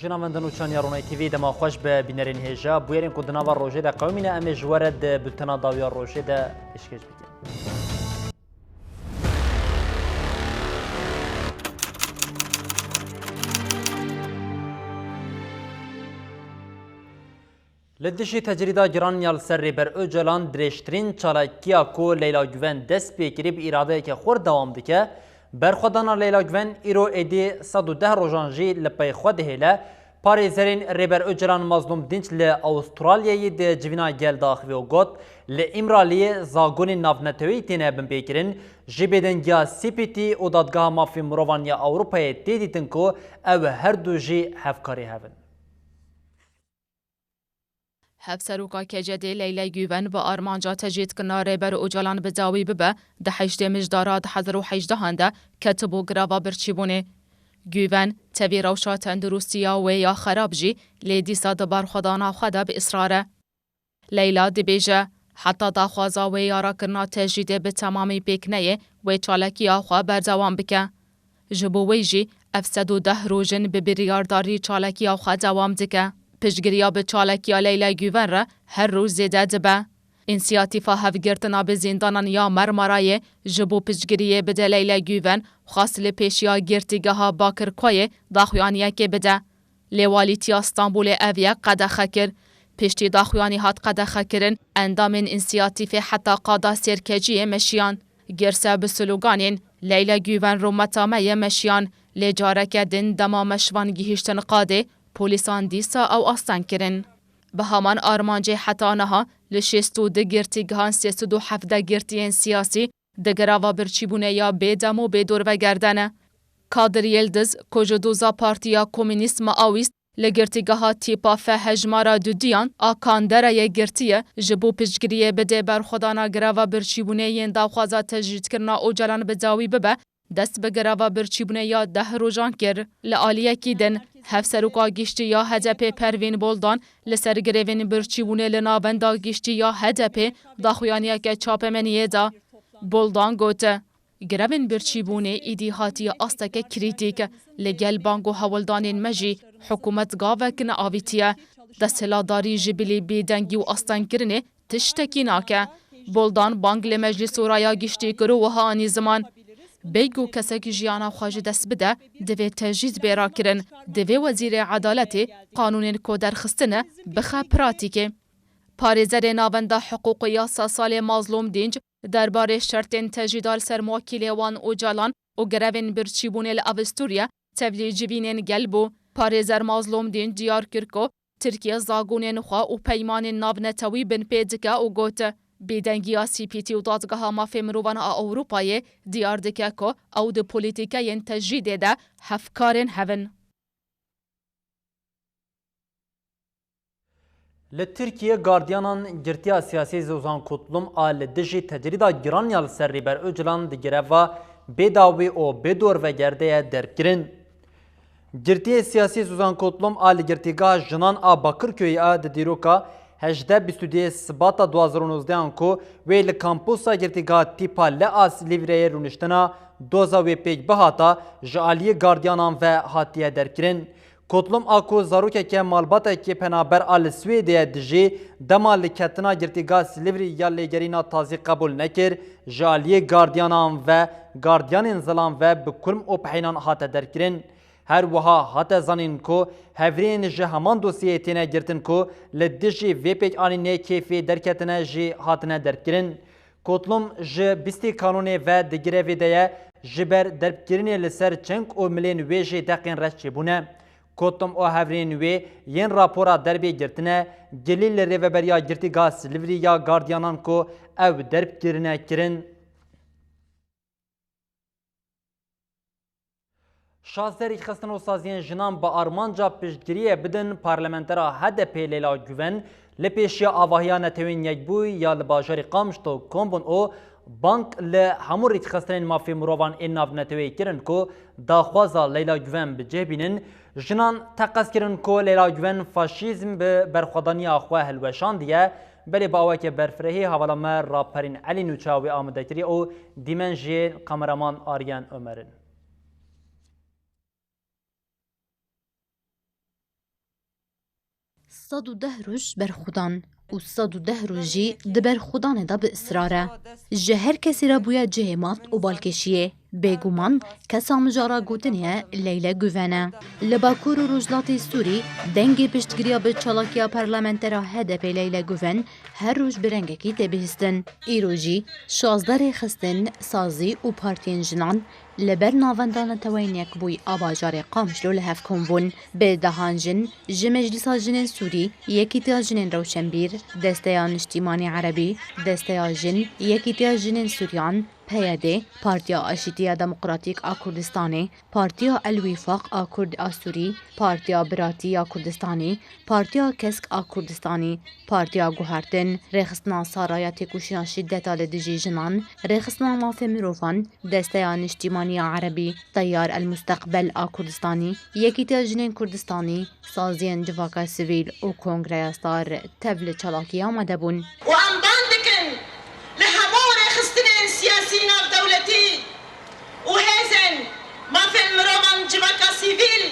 جنابندن و چانیا رونای تیوی دما خوش به بینرین هجا بویرین کو دناوا روژه ده قومینه ام جوارد بتنا داویا روژه ده اشکش بکن لدشی تجریدا گران یال سر بر اوجلان درشترین چالاکیا کو لیلا گوون دست بکری به اراده که خور دوام دکه برخودانا لیلا گوون ایرو ایدی 110 روژانجی لپی خود هیله پاریزرین ریبر اوجلان مظلوم دینچ ل استرالیایی ده جوینا گل داخوی و گوت ل امرالی زاگون نافنتوی تینه بن بکرین جبیدنگیا سی پی تی و دادگاه مافی مروانیا اوروپای تیدیتن کو او هر دو جی هفکاری هفن هفسروکا کجدی لیلا گوون با آرمانجا تجید کناره بر اوجلان بزاوی ببه ده 18 مجدارا 2018 هنده کتبو گراوا برچیبونه. گوون تبی روشا تندروستیا و یا خراب جی لیدی ساد بار خدانا خدا به اصراره. لیلا دی بیجه حتی داخوازا و یارا کرنا تجید به تمامی پیکنه و چالکی آخوا بردوام بکه. جبوی جی افسد و 10 روژن به بریارداری چالکی آخوا دوام دکه. پشگریا به چالکیا لیلا گوون را هر روز زیده دبه. انسیاتیفا هفگرتنا به زندانان یا مرمارای جبو پشگریه بده لیلا گوون خاص لپیشیا گرتیگه ها باکر کوی داخویانیه که بده. لیوالیتی استانبول اویه قدخه کر. پشتی داخویانی هات قدخه کرن اندام انسیاتیف حتی قادا سرکجیه مشیان. گرسه به سلوگانین لیلا گوون رو متامه مشیان لجارک دن دما مشوان گیهشتن قاده پولیسان دیسا او آستان کرن. به همان آرمانجه حتانها لشستو ده گرتیگهان 317 گرتین سیاسی ده گراوا برچیبونه یا بیدم و بیدور و گردنه. کادر یلدز کجدوزا پارتیا کومینیسم آویست لگرتیگها تیپا فهجمارا دودیان آکاندره ی گرتیه جبو پشگریه بده برخودانا گراوا برچیبونه ین داوخوازا تجرید کرنا او جلان بداوی ببه دست به گراوا برچیبونه یا 10 روژان کر لعالیه کی دن هفسروکا گیشتی یا هدپ پروین بولدان لسر گریوین برچیبونه لناوندا گیشتی یا هدپ داخویانیه که چاپ منیه دا بولدان گوته گروین برچیبونه ایدی هاتی آستک کریتیک لگل بانگو حولدانین مجی حکومت گاوکن آویتیه دستهلاداری جبلی بیدنگی و آستان کرنه تشتکی ناکه بولدان بانگ لمجلس و رایا گیشتی کرو و هانی زمان بیگو کسک جیانا خواج دست بده دوی تجیز بیرا کرن دوی وزیر عدالت قانون کودر خستنه بخه پراتیکه. پاریزر ناونده حقوق یاسا سال مظلوم دینج درباره شرطین تجیدال سرموکیل وان اوجالان و گروین برچیبون الاوستوریا تبلی جوینین گلبو. پاریزر مظلوم دینج دیار کرکو ترکیه زاگونین خوا و پیمان نابنتوی بن پیدکه و گوته بیدنگی سی پی تی و دادگاه مافی مروان اوروپای دیار دکه که او ده پولیتیکه تجریده ده هفکارن هون. لترکیه گاردیانان گرتیا سیاسی زوزان کتلم آل دجی تجریدا گران یال سری بر اوجلان دگروا بداوی او بدور و گرده درکرین. گرتیا سیاسی زوزان کتلم آل گرتیگاه جنان آ باکرکوی آ دیروکا 18 سباتا 2019 کو ویل کامپوسا گرتیگاه تیپا لعاس لیوره رونشتنا دوزا وی پیک بهاتا جالی گاردیانان و هاتیه درکرین. کتلم آکو زاروکه که مالباته که پنابر آل سویده دجی دمال کتنا گرتیگاه سلیوری یا لیگرینا تازی قبول نکر جالی گاردیانان و گاردیان زلان و بکرم او پحینان هاته درکرین. هر وها هاته زانین کو هفرین جه همان دوسیه تینه گرتن کو لدجی وی پیک آنینه کیفی درکتنه جی هاتنه درکرین. کتلم جه بیستی کانونه و دگره ویدهه جبر دربکرینه لسر چنک او ملین ویجی دقین رشچی بونه. کتم او هفرین وی ین راپورا دربی گرتنه گلیل ریوبریا گرتیگاه سلیوری یا گاردیانان کو او دربکرینه کرن. شازدری خستن و سازین جنان با آرمانجا پشتگیریه بدن پارلمنترا هدپ لیلا گوون لپیشیا آواهیا نتوین یک بوی یا لباجاری قامشتو کمبون او بانک لحمور ریت خستن مافی مروان این ناو نتوی کرن کو داخوازا لیلا گوون بجه بینن جنان تقص کرن کو لیلا گوون فاشیزم به برخودانی آخواه هلوشان دیه بلی باوه که برفرهی حوالامر راپرین علی نوچاوی آمده کری او دیمن جی کامرامان آریان عمرن. 110 روج برخودان و 110 روجی دبر خودان دا به اصراره. جهر کسی را بویا جهمات و بالکشیه. بگومان کسا مجارا گوتنیه لیله گوونه. لباکور و روجلات سوری دنگی پشتگیریا به چالاکیا پارلمنترا هدف لیله گوون هر روز برنگه کی تبهستن. ایروجی 16 خستن سازی و پارتین جنان لبر ناوندان توینیک بوی آباجار قامشلو لحف کنون به دهانجن جمجلسا جنین سوری یکیتیا جنین روشنبیر دستیان اجتماعی عربی دستیا جن یکیتیا جنین سوریان پیاده پارتیا آشتیا دموکراتیک کردستانی پارتیا الوفاق کرد آسوری پارتیا براتی کردستانی پارتیا کسک کردستانی پارتیا گوهرتن رخصنا سارaya تکوشینا شدت لدجی جنان رخصنا مافی مروفان دستیان اجتماعی عربی تیار المستقبل کردستانی یکیتیا جنین کردستانی سازین جواکا سیویل و کنگره ستار تبل چلاکی آمده بون سياسيين دولتي وهزن ما في المروان جواكا سيفيل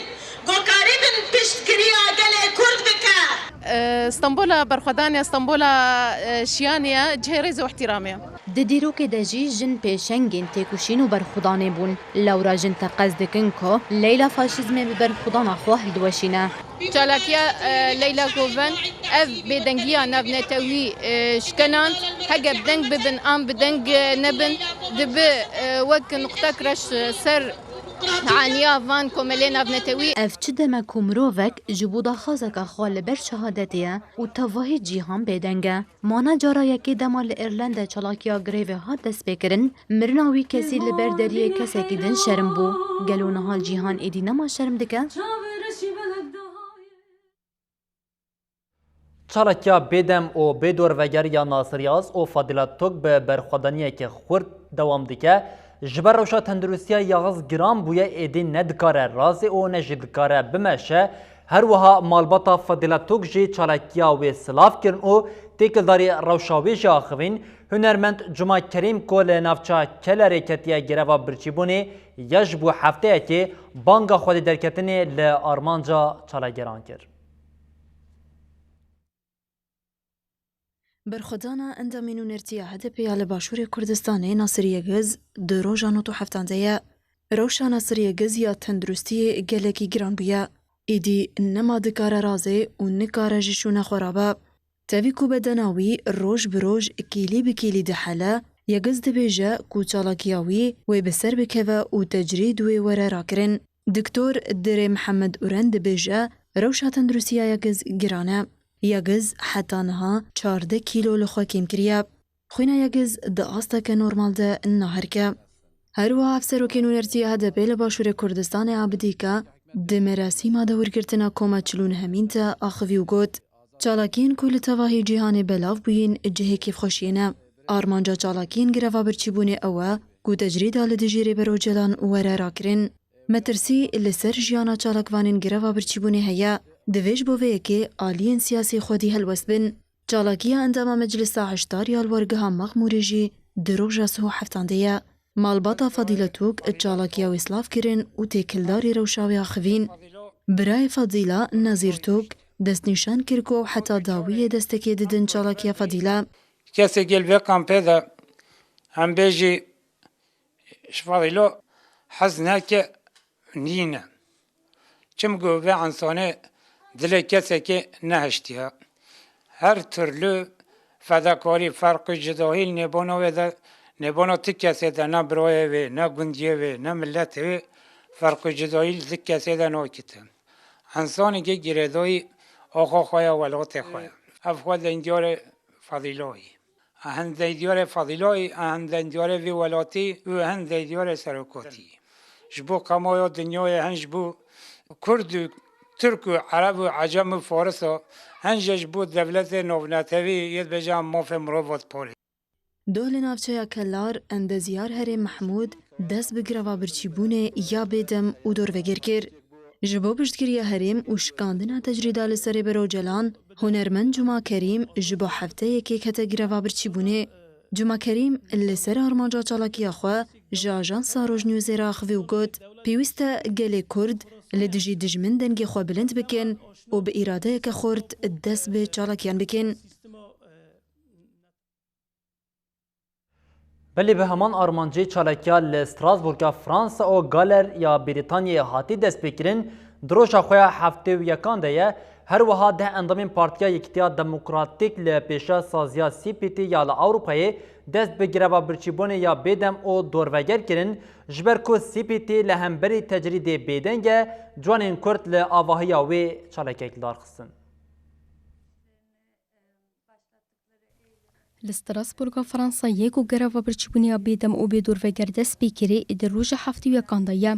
قريبا بيشتكريا قال كرد بكا اسطنبول برخدانيا اسطنبول شيانيا جهريز واحتراميا ددیرو که دجی جن پیشنگین تکوشین و برخودانه بون لورا جن تقصدکن که لیلا فاشیزم به برخودان خواه دوشینه چالاکیا لیلا گوون اف بدنگیا ناف نتوی شکنان هگه بدنگ ببن ام بدنگ نبن دب وک نقطه کرش سر عنیا وان کوملین ناف نتوی اف چه دمه کمرووک جبودا خازک خال بر شهادتیه و تواهی جیهان بدنگه مانا جارا یکی دمال ایرلند چالاکیا گریوه ها دست بکرن مرناوی کسی لبر دریه کسی که دن شرم بو گلونه ها جیهان ایدی نما شرم دکه چالکیا بدم و بدور وگر یا ناصریاز و فاضلات توک به برخوادانیه که خورد دوام دیگه جبر روشا تندرستیا یاغز گرام بویا ایدی ندکاره رازی و نجدکاره بمشه هر وها مالباتا فاضلات توک جی چالکیا و سلاف کرن و تیکلداری روشاوی جا آخوین هنرمند جمعه کریم کل نافچا کل ریکتیا گروا برچیبونی یجبو هفته که بانگا خود درکتنی لارمانجا چالاگران کرد. برخودانا اندامین و نرتیا هدپی آل باشور کردستان ناصری گز دو روزانو تو هفتانده روشا ناصری گز یا تندرستی گلکی گران بیا ایدی نما دکار رازه و نکار جشون خرابه تاوی کو بدناوی روز بروز کیلی بکیلی دحاله یگز دبیجه کو چالاکیاوی و بسر بکوه و تجرید و وره راکرن دکتور دره محمد اورند دبیجه روشا تندرستی یگز گرانه یگز حتی نها 14 کیلو لخوا کم کریه خوینا یگز ده آستا که نورمال ده نهر که هر و افسر و کنونرتی هده بیل باشور کردستان عبدی که ده مراسی ما دور کرتنا کومه چلون همین تا آخوی و گوت چالاکین کل تواهی جهان بلاف بوین جهه کیف خوشینه آرمانجا چالاکین گروا برچی بونه اوه گو تجرید آل دجیره برو جلان وره راکرین مترسی لسر جیانا چالاکوانین گروا برچی بونه هیا دویج بوه که آلین سیاسی خودی هلوست بن چالاکیه اندام مجلس 8 یال ورگه مغموری جی دروج رسو هفتانده مالباتا فضیلتوک چالاکیه و اسلاف کرن و تکلداری روشاوی آخوین برای فضیله نظیر توک دست نشان کرکو حتی داویه دستکی دیدن چالاکیه فضیله کسی گل وکم پیدا هم بیجی شفاضیلو حزنه که نینه چم گوه انسانه دل کسی که نهشتیه هر ترلو فداکاری فرق جداهیل نبانو تک کسی ده نه برای و نه گندیه و نه ملت و فرق جداهیل تک کسی ده ناکیتن انسانی که گردایی آخا خواه ولات خواه افخواد اندیار فضیلایی اهند اندیار فضیلایی اهند اندیار وی ولاتی و اهند اندیار سرکاتی جبو کمایا دنیای هنج بو کرد ترک و عرب و عجم و فارس هنجش بود دولت نوونتوی ید بجام ماف مروفات پاری دول نافچه کلار اندزیار هر محمود دست بگروا برچیبونه یا بدم و دور وگر کر جبو بشتگیری هریم و شکاندنا تجریده لسر برو جلان هنرمند جمعه کریم جبو هفته یکی کتا گروا برچیبونه جمعه کریم لسر آرمانجا چالاکی خواه جاجان ساروج نیوزی را خوی و گوت پیوسته گل کرد li dijî dijmin dengê xwe bilind bikin û bi îradeyeke xurt dest bi çalakiyan bikin. Belê bi heman armancê çalakiya li Strasbourg'a Fransa û Galer ya Brîtanyayê hatî destpêkirin, di roja xwe ya heftê û yekan de ye, her wiha deh endamên Partiya Yekîtiya Demokratîk li pêşa saziya CPT ya li Ewropayê dest bi gireva birçîbûnê ya bêdem û dorveger kirin, ji ber ku CPT li hemberî tecrîdê bêdeng e, ciwanên Kurd li avahiya wê çalakiyekî darxistin. Li Strasbourga Fransayê ku gereva birçîbûniya bêdem û bêdorveger dest pê kirê di roja heftê û yekan de ye.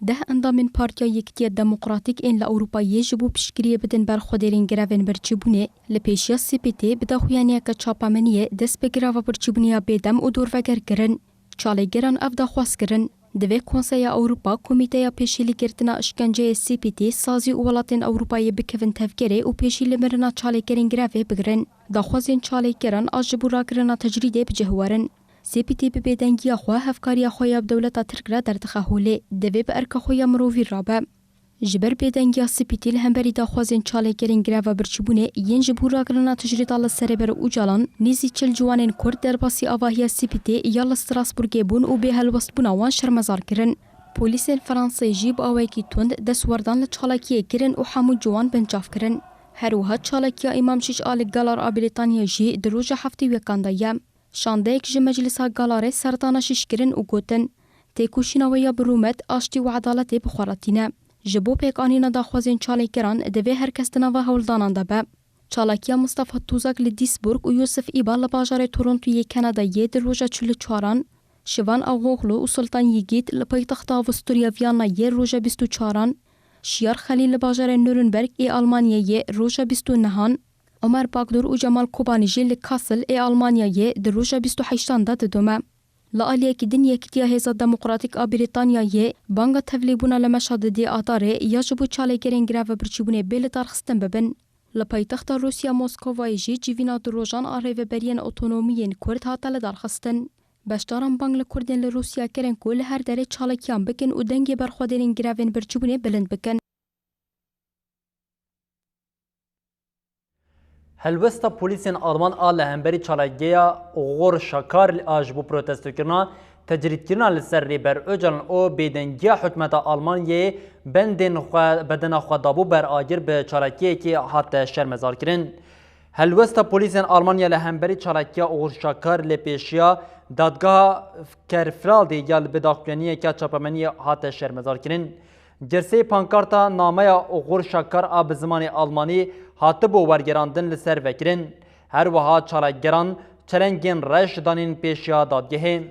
Deh endamên Partiya Yekîtiya Demokratîk ên li Ewropayê ji bo piştgiriyê bidin ber xwedêrên girevên birçîbûnê, li pêşiya CPT bi daxuyaniyeke çapameniyê dest bi gireva birçîbûniya bêdem û dorveger kirin. Çalêgeran ev daxwaz kirin. Divê Konseya Ewropa Komîteya Pêşîlîgirtina İşkenceyê CPT sazî û welatên Ewropayê bikevin tevgerê û pêşî li mirina çalêkerên girevê bigirin. Daxwazên çalêkeran a ji bo rakirina tecrîdê bicihwarin. CPT bi bêdengiya xwe hevkariya xwe ya bi dewleta Tirk re derdixe holê, divê bi erka xwe ya mirovî rabe. Ji ber bêdengiya CPT li hemberî daxwazên çalêkerên gireva birçîbûnê yên ji bo rakirina tecrîda li Serêber û Ucalan, nêzî çil ciwanên Kurd derbasî avahiya CPT ya li Strasbourgê bûn û bêhelwestbûna wan şermezar kirin. Polîsên Fransayê jî bi awayekî tund destwardan li çalakiyê kirin û hemû ciwan bincav kirin. Her wiha çalakiya Îmam Şîş a li Galar a Brîtanyayê jî di roja heftê û yekan de ye. Şandeyek ji Meclisa Galarê serdana şîş kirin û gotin têkoşîna we ya bi rûmet, aştî û edaletê bixweretîne. Ji bo pêkanîna daxwazên çalêkeran divê herkes di nava hewldanan de be. Çalakiya Mustafa Tuzak li Duisburg û Yusuf Îba li bajarê Torontoyê Kanadayê di roja 44 Şivan Ağoğlu û Sultan Yigît li paytexta Avusturya Vyanayê roja 24 Şiyar Xelîl li bajarê Nürnberg ê Almanyayê roja 29 Ömer Bagdor û Cemal Kobani jî li Kassel ê Almanyayê di roja 28 de didome. Li aliyekî din Yekîtiya Hêza Demokratîk a Brîtanyayê banga tevlîbûna li Meşhedê Adarê ya ji bo çalêkerên gireva birçîbûnê bê li darxistin bibin. Li paytexta Rûsya Moskowayê jî civîna di rojan a rêveberiyên otonomiyên Kurd hate li darxistin. Beşdaran bang li Kurdên li Rûsya kirin ku li her derê çalakiyan bikin û dengê berxwedêrên girevên birçîbûnê bilind bikin. Helwesta polîsên Alman a li hemberî çalakiya Oğur Şakar a ji bo protestokirina tecrîdkirina li ser Rêber Öcalan û bêdengiya hikûmeta Almanyayê bendên bedena xwe dabû beragir bi çalakiyekê hate şermezarkirin. Helwesta polîsên Almanya li hemberî çalakiya Oğur Şakar lê pêşiya dadgeha Kerfradê ya li bi daxuyaniyeke çapameniyê hate şermezarkirin. Girseyê pankarta nameya Oğur Şakar a bi zimanê Almanî hatibû wergerandin li ser vekirin. Her wiha çalakgeran çelengên reş danên pêşiya dadgehê.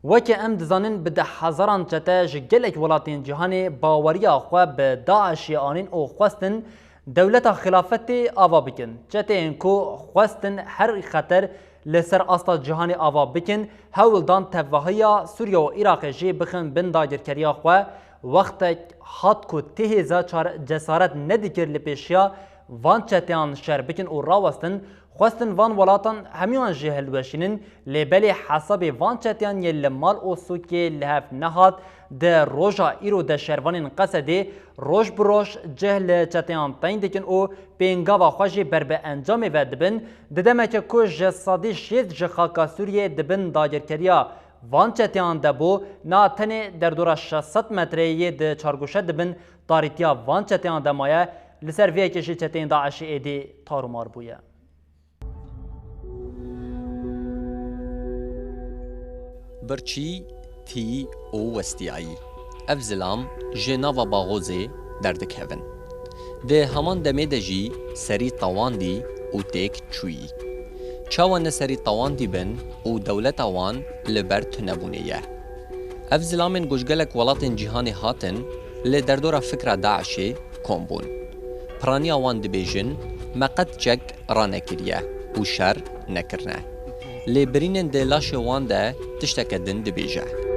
Weke em dizanin bi 10,000 çete ji gelek welatên cîhanê baweriya xwe bi Daişê anîn û xwestin dewleta xilafetê ava bikin. Çeteyên ku xwestin her xeter li ser asta cîhanê ava bikin, hewildan tevvahiya Sûriya û Iraqê jî bixin bin dagirkeriya xwe, wextek hat ku tihêza cesaret nedikir li pêşiya van çeteyan şer bikin û rawestin, xwestin van welatan hemûyan jî hilweşînin, lêbelê hesabê van çeteyan yên li mal û sûkê li hev nehat, di roja îro de şervanên Qesedê roj bi roj cih li çeteyan teyň dikin û pêngava xwe jî ber bi encamê ve dibin, di demeke ku ji sadî şêst ji xaka Sûriyê dibin dagirkeriya van çeteyan de bû, na tenê derdora 600 metreyê di çargoşe dibin darîtiya van çeteyan de maye, li ser vê yekê jî çeteyên Daişê êdî tarûmar bûye. Birçî, tî û westiyayî. Ev zilam ji nava Baxozê derdikevin. Di heman demê de jî serî tawandî û têk çûyî. Çawa ne serî tawandî bin û dewleta wan li ber tunebûnê ye. Ev zilamên gojgelek welatên cîhanê hatin li derdora fikra Daişê kom bûn. Piraniya wan dibêjin me qet çek ranekiriye û şer nekirine. Lê birînên di laşê wan de tişteke din dibêje.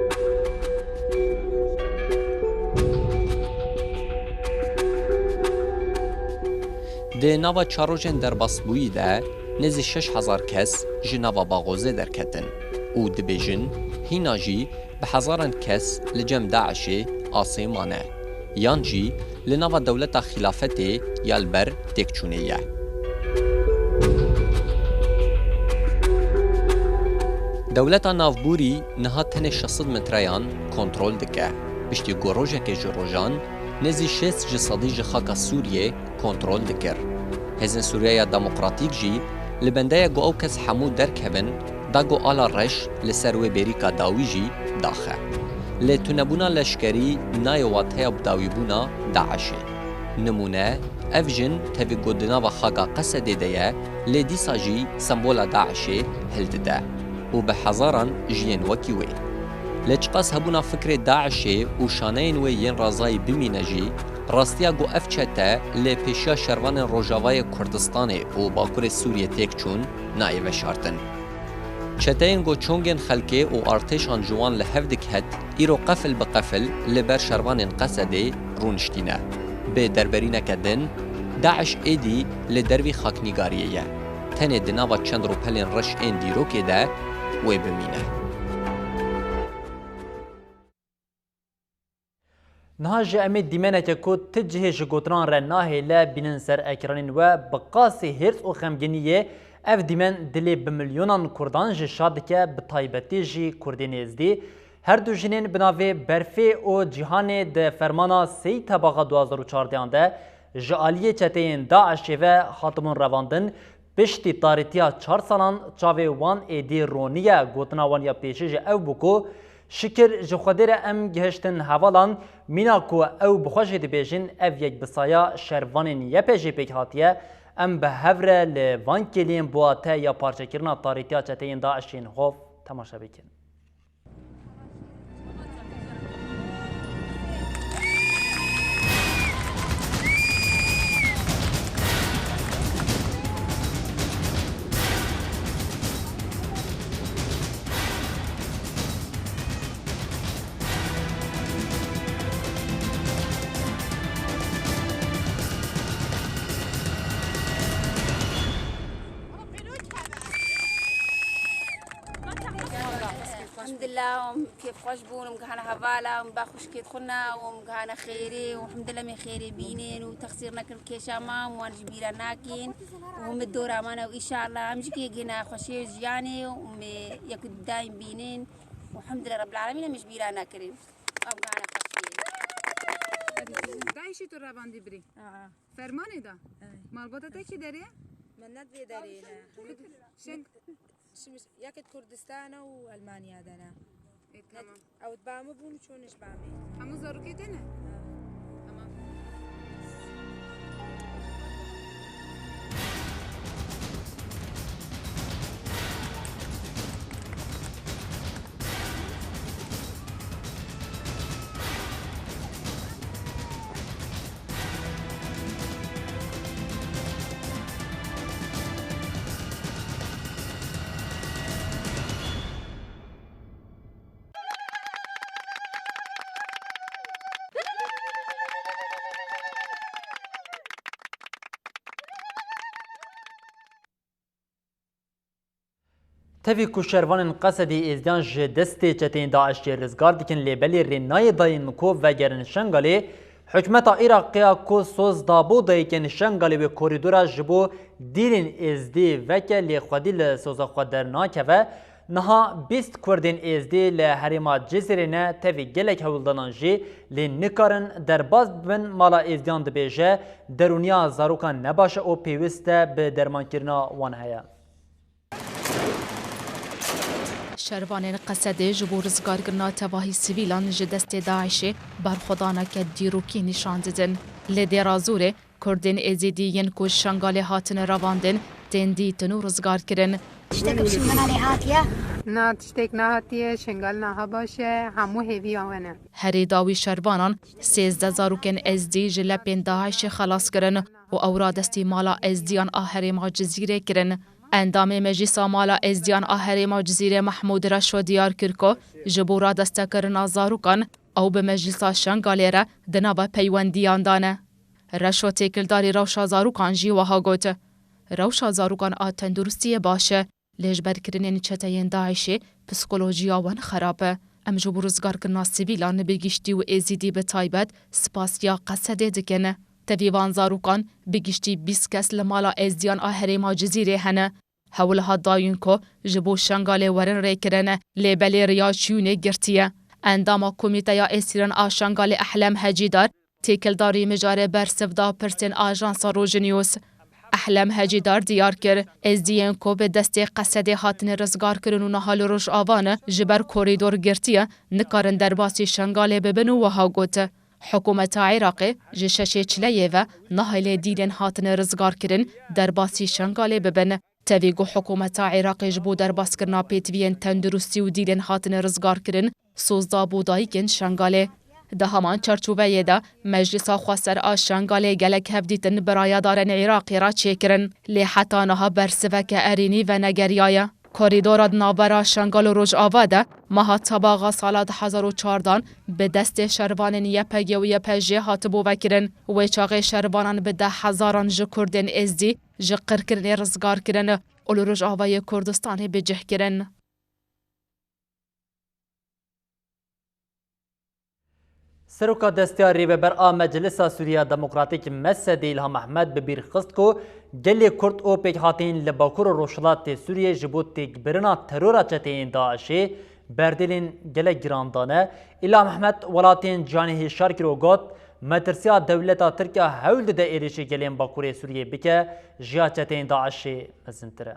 Di nava çarojên derbasbûyî de nêzî 6,000 kes ji nava Baxozê derketin. و دبیجن هینا جی به هزاران کس لجم داعش آسیمانه یان جی لناو دولت خلافت یالبر تکچونیه. دولت نافبوری نها تن 600 متریان کنترل دکه بشتی گروژه که جروجان نزی 6 جسادی جخاک سوریه کنترل دکر. هزن سوریه دموکراتیک جی لبنده گو او کس حمو درکهون دا گو آلا رش لسروی بریکا داوی جی داخه. لتونبونا لشکری نایوات هیا بداوی بونا داعشه. نمونه افجن تفی گودنا و خاقا قصد دیده لدیسا جی سمبولا داعشه هلده و به هزاران جین وکیوی. لچقاس هبونا فکر داعشه و شانین وی ین رازای بمینه جی راستیا گو اف چته لپیشیا شروان روژاوای کردستان و باکور سوریه تک چون نایوه شارتن. چتین گو چونگن خلکه و ارتشان جوان لحفدک هد ایرو قفل بقفل لبر شروان قصده رونشتینه. به دربرینه کدن داعش ایدی لدروی خاکنیگاریه. تنه دناوا چند رو پلین رش این دیرو که ده و بمینه. نهاج امید دیمنه که کود تجهه جگوتران را ناهی لبینن سر اکرانین و بقاسی هرس و خمگینیه اف دیمن دلی بملیونان کردان جشاد که بطایبتی جی کردین ازدی هر دو جنین بناوی برفی و جهان ده فرمانا 3 طبقه 2014 ده جعالی چتین داعش و خاتمون رواندن پشتی تاریتیا 4 سالان چاوی وان ایدی رونیه گوتنا وان یا پیشش او بکو شکر جخودر ام گهشتن حوالان مینا کو او بخوشی دی بیجن او یک بسایا شروانین یه پیشی پیک هاتیه ام به هفره لوان کلیم بواته یا پارچه کرنا تاریتیا چتین داعشین خوف تماشا بکن. الحمد لله كيف خوش بون ومكهنا هفالا ومباخوش كيف خلنا ومكهنا خيري والحمد لله من خيري بينين وتخسيرنا كل كيشاما وانج بيرا ناكين وهم الدورة معنا وإن شاء الله أمشي كي جينا خوشي جياني وم يكون دايم بينين والحمد لله رب العالمين مش بيرا ناكرين ومكهنا خوشي. دايشي تو راباندي بري. فرماني دا. مالبوطة تيجي دري؟ من ندري درينا. شن ياكد كردستان والمانيا دنا تمام او تبامو بون شونش بامي همو زاروكيتنا تمام. تفی کوشروان قصدی ازدیان جدستی چتین داعش جی رزگار دیکن لیبلی رینای داین کو و گرن شنگالی حکمت عراقیا کو سوز دابو دایکن شنگالی و کوریدورا جبو دیرین ازدی وکه لی خودی لسوزا خود در ناکه و نها 20 کردین ازدی لحریما جزیرینه تفی گلک هولدانان جی لی نکارن در باز بن مالا ازدیان دبیجه درونیا زاروکان نباشه او پیوسته به درمان کرنا وان هیا. شروان قصده جبو رزگارگرنا تواهی سیویلان جدست داعش برخودانا که دیروکی نشان ددن. لده رازوره کردین ازیدیین که شنگال هاتن رواندن تندی تنو رزگار کرن. تشتك بشنغالي هاتيه؟ نه تشتك نهاتيه شنگال نه باشه همو هیوی آونه. هری داوی شروانان 13 زاروکن ازدی جلپین داعش خلاص کرن و اورا دستی مالا ازدیان آهریم جزیره کرن. اندام مجلس مالا ازدیان آهریم جزیره محمود رشو دیار کرکو جبورا دستکرنا زاروکان او به مجلس شنگالیره دنابا پیوندیان دانه. رشو تکلداری روشا زاروکان جی وها گوت. روشا زاروکان تندرستی باشه لجبرکردنên çeteyên Daişê psikolojiya wan xerab e. Em ji bo rizgarkirina sivîlan bi giştî û êzîdî bi taybet spasiya Qesedê dikin. Tevî van zarokan bi giştî 20 kes li mala êzdiyan a herêma Cizîrê hene. Hewl hat dayîn ku ji bo şengalê werin rêkirin lêbelê riya çûnê girtiye. Endama Komîteya Esîran a Şengalê Ehlem Hecîdar têkildarî mijarê bersiv da pirsên Ajansa Rojnews. Ehlem Hecîdar diyar kir êzdiyên ku bi destê Qesedê hatine rizgarkirin û niha li Rojava ji ber korîdor girtiye nikarin derbasî Şengalê bibin û wiha got. Hikûmeta Iraqê ji şeşê çileyê ve niha lê dîlên hatine rizgarkirin derbasî Şengalê bibin. Tevî got hikûmeta Iraqê ji bo derbaskirina pêtiviyên tendurustî û dîlên hatine rizgarkirin sozda bû dayîkên Şengalê. Di heman çarçûveyê de Meclîsa Xweser a Şengalê gelek hevdîtin bi rayadarên Iraqê re çêkirin. Lê heta niha bersiveke erînî ve negeriyaye. Korîdora di navbera Şengal û Rojava de meha tebaxa sala 2014 bi destê şervanên YPG û YPJ hatibû vekirin. Wê çaxê şervanan bi 10,000 ji Kurdên êzdî ji qirkirinê rizgarkirin û li Rojavayê Kurdistanê bicihkirin. Seroka destiya rêveber a Meclisa Sûriya Demokratîk Mesedê İlham Ehmed bi bîr xist ku gelê Kurd û pêkhatîn li Bakur û Rojhilatê Sûriyê ji bo têkbirina terora çeteyên Daişê berdêlên gelek giran dane. İlham Ehmed welatên cihanê hêşar kir û got metirsiya dewleta Tirkiya hewl dide êrişê gelên Bakurê Sûriyê bike jiya çeteyên Daişê mezintir e.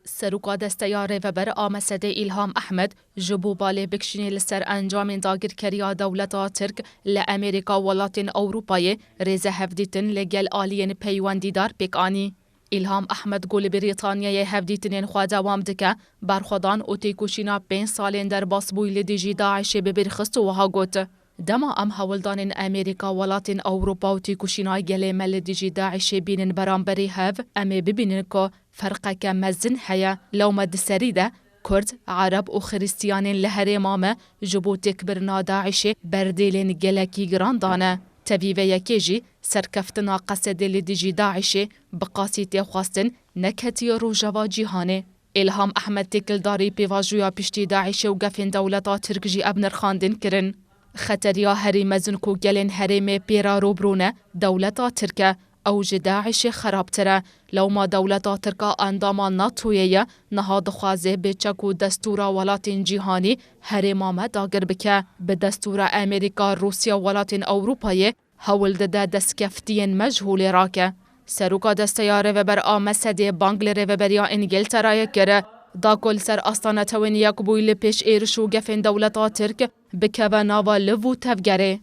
Seroka desteya rêveber a Mesedê İlham Ehmed ji bo balê bikişînê li ser encamên dagirkeriya dewleta Tirk li Amerîka welatên Ewropayê rêze hevdîtin li gel aliyên peywendîdar pêk anî. İlham Ehmed got li Brîtanyayê hevdîtinên xwe dewam dike, berxwedan û têkoşîna 5 salên derbasbûyî li dijî Daişê bi bîr xist û wiha got. Dema em hewildanên Amerîka welatên Ewropa û têkoşîna gelê me li dijî Daişê bînin beramberî hev, em ê bibînin ku ferqeke mezin heye. Lewme di serî de Kurd, Arab û Xristiyanên li herêma me ji bo têkbirina Daişê berdêlên gelekî giran dane. Tevî vê yekê jî serkeftina Qesedê li dijî Daişê bi qasî têxwastin neketiye rojava cîhanê. İlham Ehmed têkildarî pêvajoya piştî Daişê û gefên dewleta Tirk jî ev nirxandin kirin. Xeteriya herî mezin ku gelên herêmê pêra rûbrûne dewleta Tirk e. Ew ji Daişê xerabtir e. Lewma dewleta Tirk a endama NATOyê ye niha dixwaze bêçek û destûra welatên cîhanî herêma me dagir bike. Bi destûra Amerîka Rûsya welatên Ewropayê hewl dide destkeftiyên mechûlê rake. Seroka desteya rêveber a Mesedê bang li rêveberiya İngiltereyê kir. Da ku li ser astana tewên yekbûyî li pêş êriş û gefên dewleta Tirk bikeve nava liv û tevgerê.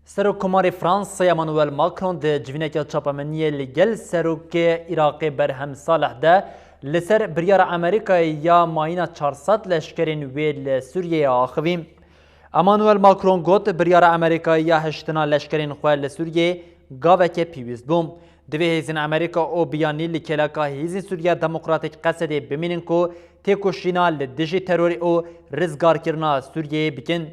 Serokkomarê Fransayê Emmanuel Macron di civîneke çapemeniyê li gel serokê Iraqê Berhem Saleh de li ser biryara Amerîkayê ya mayîna 400 leşkerên wê li Sûriyeyê axivî. Emmanuel Macron got biryara Amerîkayê ya hiştina leşkerên xwe li Sûriyê gaveke pîwîst bû. Divê hêzên Amerîka û biyanî li keleka Hêzên Sûriya Demokratîk Qesedê bimînin ku têkoşîna li dijî terorê û rizgarkirina Sûriyeyê bikin.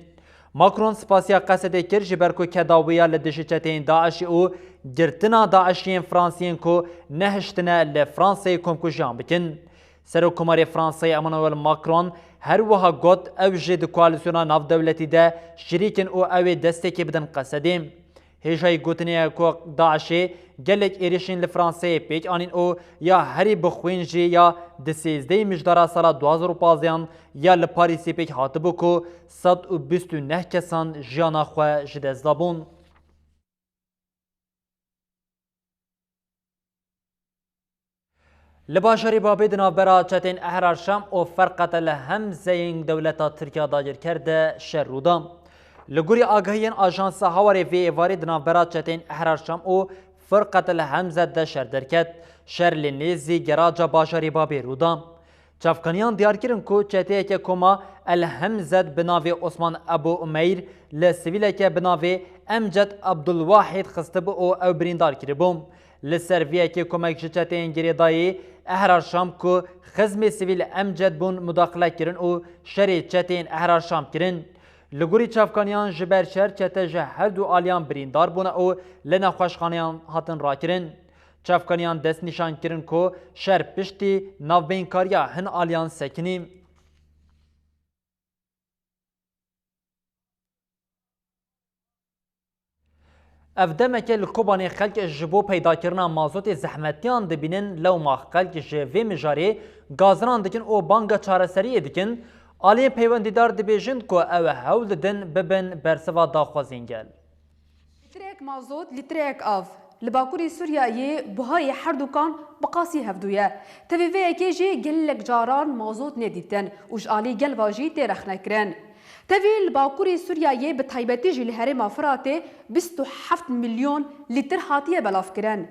Macron spasiya Qesedê kir ji ber ku kedawiya li dijî çeteyên Daişê û girtina Daişiyên Fransiyên ku nehiştine li Fransayê komkujiyan bikin. Serokkomarê Fransayê Emmanuel Macron her wiha got ew jê di koalisyona navdewletî de şirîkin û ew ê destekê bidin Qesedê. Hêjayî gotinê ku Daişê gelek êrişên li Fransayê pêk anîn û ya herî bixwîn jî ya di 13 mijdara sala 2015 ya li Parîsê pêk hatibû ku 129 kesan jiyana xwe ji dest dabûn. Li bajarê Babê di navbera çetên Ehrar Şam û ferqete li hemzeyên dewleta Tirkiya dagirker de şer rûda. Li gorî agahiyên Ajansa Hawarê vê êvarê di navbera çetên Ehrar Şam û ferqete li hemze de şer derket. Şer li nêzî geraca bajarê Babê rûda. Çavkaniyan diyar kirin ku çeteyeke koma El Hemzed bi navê Osman Ebu Umeyr li sivîleke bi navê Emced Abdulwahid xistibû û ew birîndar kiribû. Li ser vîyekê komek ji çeteyên girêdayî Ehrar Şam ku xizmê sivîl Emced bûn mudaxile kirin û şerê çeteyên Ehrar Şam kirin. لگوری چافکانیان جبر شهر چته جه هر دو آلیان بریندار بونه او لنا خوشخانیان هاتن را کرن. چافکانیان دست نشان کرن که شهر پشتی ناوبینکاریا هن آلیان سکنی. افدمک لکوبانی خلق جبو پیدا کرنا مازوت زحمتیان دبینن لو ما خلق جوی مجاری گازران دکن او بانگا چارەسەری دکن آلی پیوندیدار دبیجن که او هول دن ببن برسوا داخوازین گل. لیترک مازوت لیترک آف لباکوری سوریایی بهای هر دوکان بقاسی هفدویه تویوه اکی جی گلک جاران مازوت ندیدن اوش آلی گل واجی تیرخ نکرن. تفیل باکوری سوریایی به تایبتی جیل هرم افراته 27 میلیون لیتر هاتیه بلاف کرن.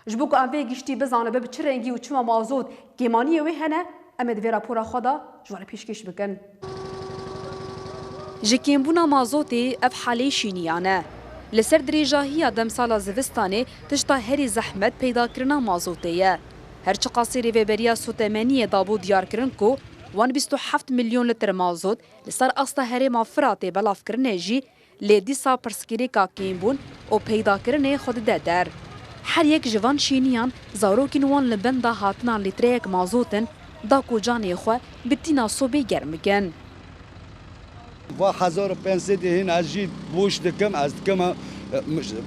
جبو که اموه گشتی بزانه به چه رنگی و چما مازود گیمانی وی هنه امد وی راپورا خدا جوار پیشکش بکن. جکیمبونا مازوتی اف حالی شینیانه. لسر دریجاهی آدم سالا زوستانه تشتا هری زحمت پیدا کرنا مازوتیه. هرچه قاصری و بریا سوتمنی دابو دیار کرن کو 27 میلیون لیتر مازوت لسر اصلا هرم افراته بلاف کرنه جی لیدی سا پرسکری کا کیمبون و پیدا کرنه خود در. هر یک جوان شینیان زاروکین وان لبنده هاتنا لیتریک مازوتن دا کو جانی خو بتینا صوبی گرمکن. و 1500 هین از جید بوش دکم از دکم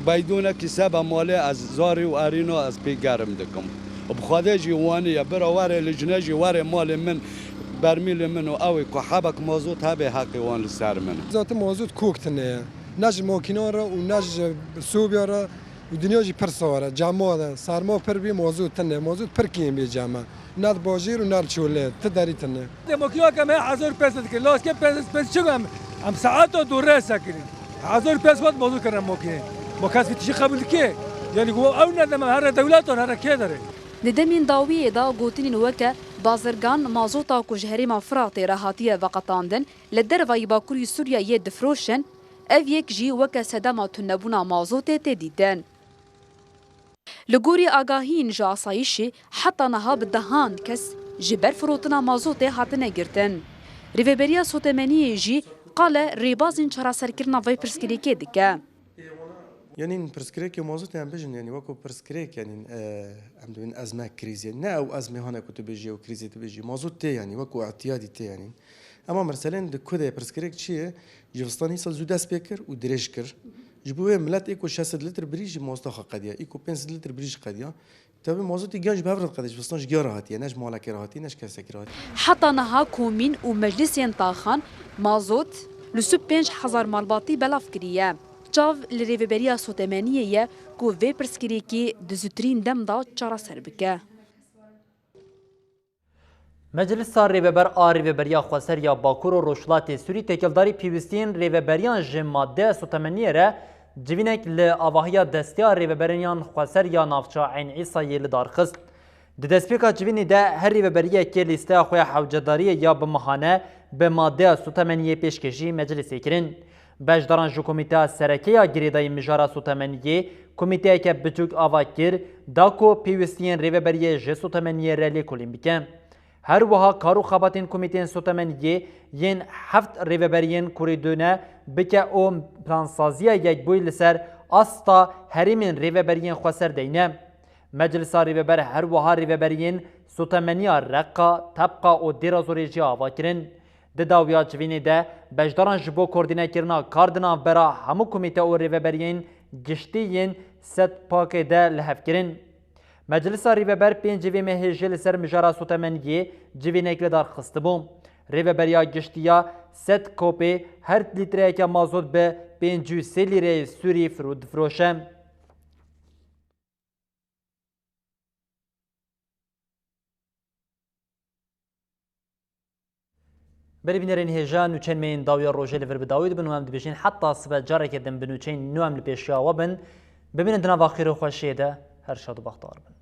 بدون کسب مالی از زاری و آرینو از پی گرم دکم. بخواده جوانی یا برای لجنه جواری مال من برمیل منو اوی که حبک مازوت هبه حقی وان لسر من. ذات مازوت کوکتنه نج ماکینا را و نج سوبیا را و دنیا جی پر سواره جامعه سرما پر بی مازوت تنه مازوت پر کیم بی جامعه ند باجیر و ند چوله تداری تنه. ماکینا کم 1000 که لاس که پیس چگم هم ساعت و دوره سکری 1000 خود مازوت کردم ماکی با کسی تیجی قبول که یعنی گو او ندم هر دولت و هر کی داره. ندمین داویه دا گوتنین وکه بازرگان مازوتا کو جهریم فراتی راحتیه وقتاندن لدر وای باکوری سوریا ی دفروشن اف یک جی وکه صدما تنبونا مازوت تدیدن لګوري آگاهین جا آسایشی حتی نها بدهان کس جبر فروتنا مازوت هاتنه گرتن ریوبریا سوتمنی جی قال ریبازین چرا سرکرنا وای پرسکریکه دکه يعني برسكريك موزوت يعني بجن يعني وكو برسكريك يعني عندهم أزمة كريز يعني نا أو أزمة هنا كنت بيجي أو كريز تبيجي موزوت تي يعني وكو اعتيادي تي يعني أما مرسلين دكودة برسكريك شيء جفستاني سال زودا سبيكر ودريشكر جبوه ملات إيكو 6 لتر بريج موزوت قديا إيكو 5 لتر بريج قديا تبي موزوت يجانج بهفرد قديش جفستانش جارهاتي ناش مالك راهاتي ناش كاسك راهاتي حتى نها كومين ومجلس ينطاخان مازوت لسو 5000 مالباطي بلاف كريه چاو لریوبریا سوتمنیه کو وی پرسکریکی دزوترین دم دا چارا سر بکه. مجلس ریوبر ریوبریا خواسر یا باکور و روشلات سوری تکلداری پیوستین ریوبریان جماده سوتمنیه را جوینک لآواهیا دستیا ریوبریان خواسر یا نافچا عین عیسایی لدارخست. دستپیکا جوینی ده هر ریوبریه که لیسته خوی حوجداری یا بمهانه به ماده سوتمنیه پیشکشی مجلس کرن. بجداران جو کمیته سرکیه گریدای مجارا سوتمنیه کمیته که بچوک آوا کر داکو پیوستین ریوبریه جه سوتمنیه رلی کلیم بکن. هر وها کارو خاباتین کمیتین سوتمنیه ین 7 ریوبریین کوریدونه بکه او پلانسازیه یک بوی لسر استا هریمین ریوبریین خواسر دینه. مجلس ریوبر هر وها ریوبریین سوتمنیه رقا طبقا او دیرازوریجی آوا کرن. داویا جوینی ده بجداران جبو کوردینه کرنا کاردنا برا همو کمیته او ریوبریین گشتیین ست پاکه ده لحف کرن. مجلس ریوبر 5 جوی هجل سر مجارا سوتمنیه جوینه کردار خست بوم. ریوبریا گشتیا ست کوپی هر لیتره که مازود به 5 لیره سوری فرود فروشه. بری بینرین هجان و چند من داویا روزه لور بداوید بنو هم دبیشین حتی صبح جاره کدم بنو چند نو هم لپیشیا و بن ببینن دنا واخیر و خوشیده هر شاد و بختار بن.